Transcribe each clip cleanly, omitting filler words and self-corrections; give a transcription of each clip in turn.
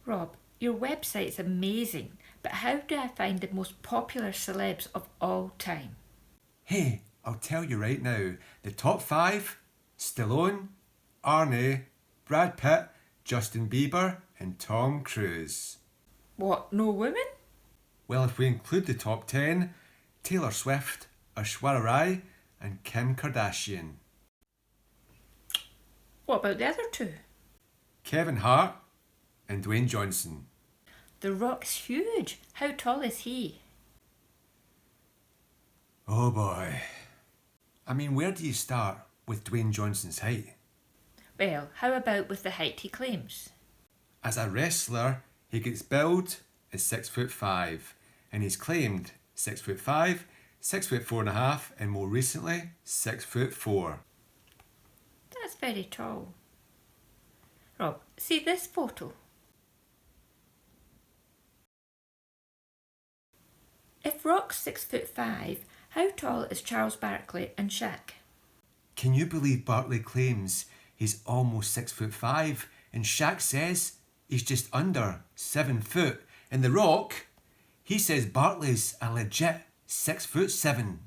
Rob, your website's amazing, but how do I find the most popular celebs of all time? Hey, I'll tell you right now. The top 5: Stallone, Arnie, Brad Pitt, Justin Bieber and Tom Cruise. What, no women? Well, if we include the top 10, Taylor Swift, Aishwarya Rai and Kim Kardashian. What about the other two? Kevin Hart and Dwayne Johnson. The Rock's huge. How tall is he? Oh boy. I mean, where do you start with Dwayne Johnson's height? Well, how about with the height he claims? As a wrestler, he gets billed as 6'5", and he's claimed 6'5", 6'4.5", and more recently 6'4". That's very tall. Rob, see this photo? If Rock's 6'5", how tall is Charles Barkley and Shaq? Can you believe Barkley claims he's almost 6'5", and Shaq says he's just under 7 foot, and The Rock, he says Barkley's a legit 6'7".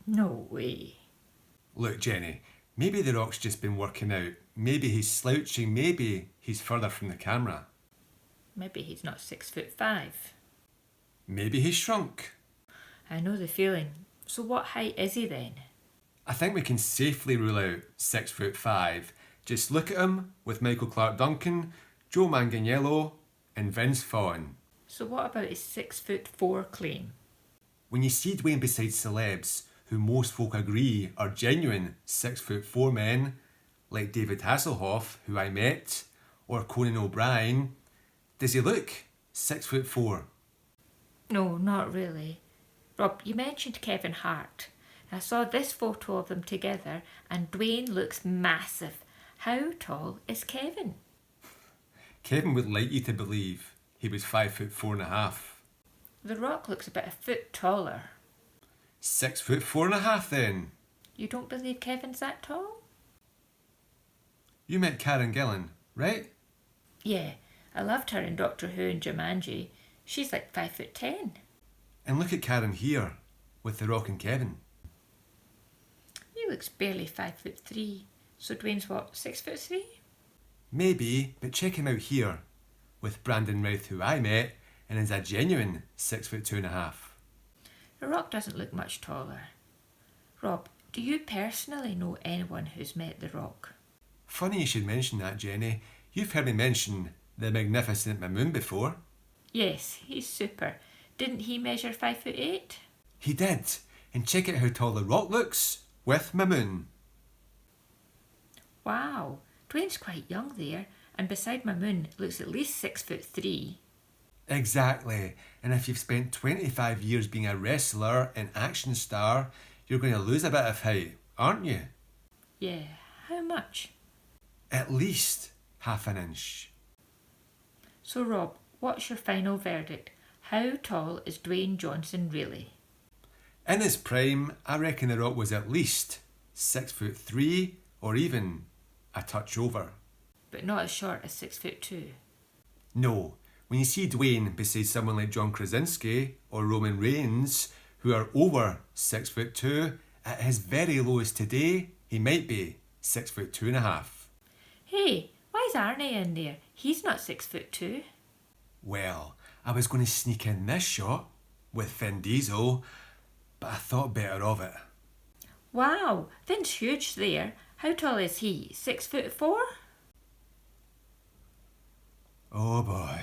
No way. Look, Jenny, maybe The Rock's just been working out. Maybe he's slouching. Maybe he's further from the camera. Maybe he's not 6'5". Maybe he's shrunk. I know the feeling. So what height is he then? I think we can safely rule out 6'5". Just look at him with Michael Clark Duncan, Joe Manganiello and Vince Vaughn. So what about his 6'4" claim? When you see Dwayne beside celebs who most folk agree are genuine 6'4" men, like David Hasselhoff, who I met, or Conan O'Brien, does he look 6'4"? No, not really. Rob, you mentioned Kevin Hart. I saw this photo of them together and Dwayne looks massive. How tall is Kevin? Kevin would like you to believe he was 5'4.5". The Rock looks about a foot taller. 6'4.5" then. You don't believe Kevin's that tall? You met Karen Gillan, right? Yeah, I loved her in Doctor Who and Jumanji. She's like 5'10". And look at Karen here, with The Rock and Kevin. He looks barely 5'3". So Dwayne's what, 6'3"? Maybe, but check him out here, with Brandon Routh, who I met, and is a genuine 6'2.5". The Rock doesn't look much taller. Rob, do you personally know anyone who's met The Rock? Funny you should mention that, Jenny. You've heard me mention the magnificent Mamoon before. Yes, he's super. Didn't he measure 5'8"? He did. And check out how tall The Rock looks with Mamoon. Wow, Dwayne's quite young there, and beside Mamoon looks at least 6'3". Exactly. And if you've spent 25 years being a wrestler and action star, you're going to lose a bit of height, aren't you? Yeah, how much? At least half an inch. So Rob, what's your final verdict? How tall is Dwayne Johnson really? In his prime, I reckon The Rock was at least 6'3" or even a touch over. But not as short as 6'2". No, when you see Dwayne beside someone like John Krasinski or Roman Reigns, who are over 6'2", at his very lowest today, he might be 6'2.5". Hey, why is Arnie in there? He's not 6'2". Well, I was going to sneak in this shot with Vin Diesel, but I thought better of it. Wow, Vin's huge there. How tall is he? 6'4"? Oh boy.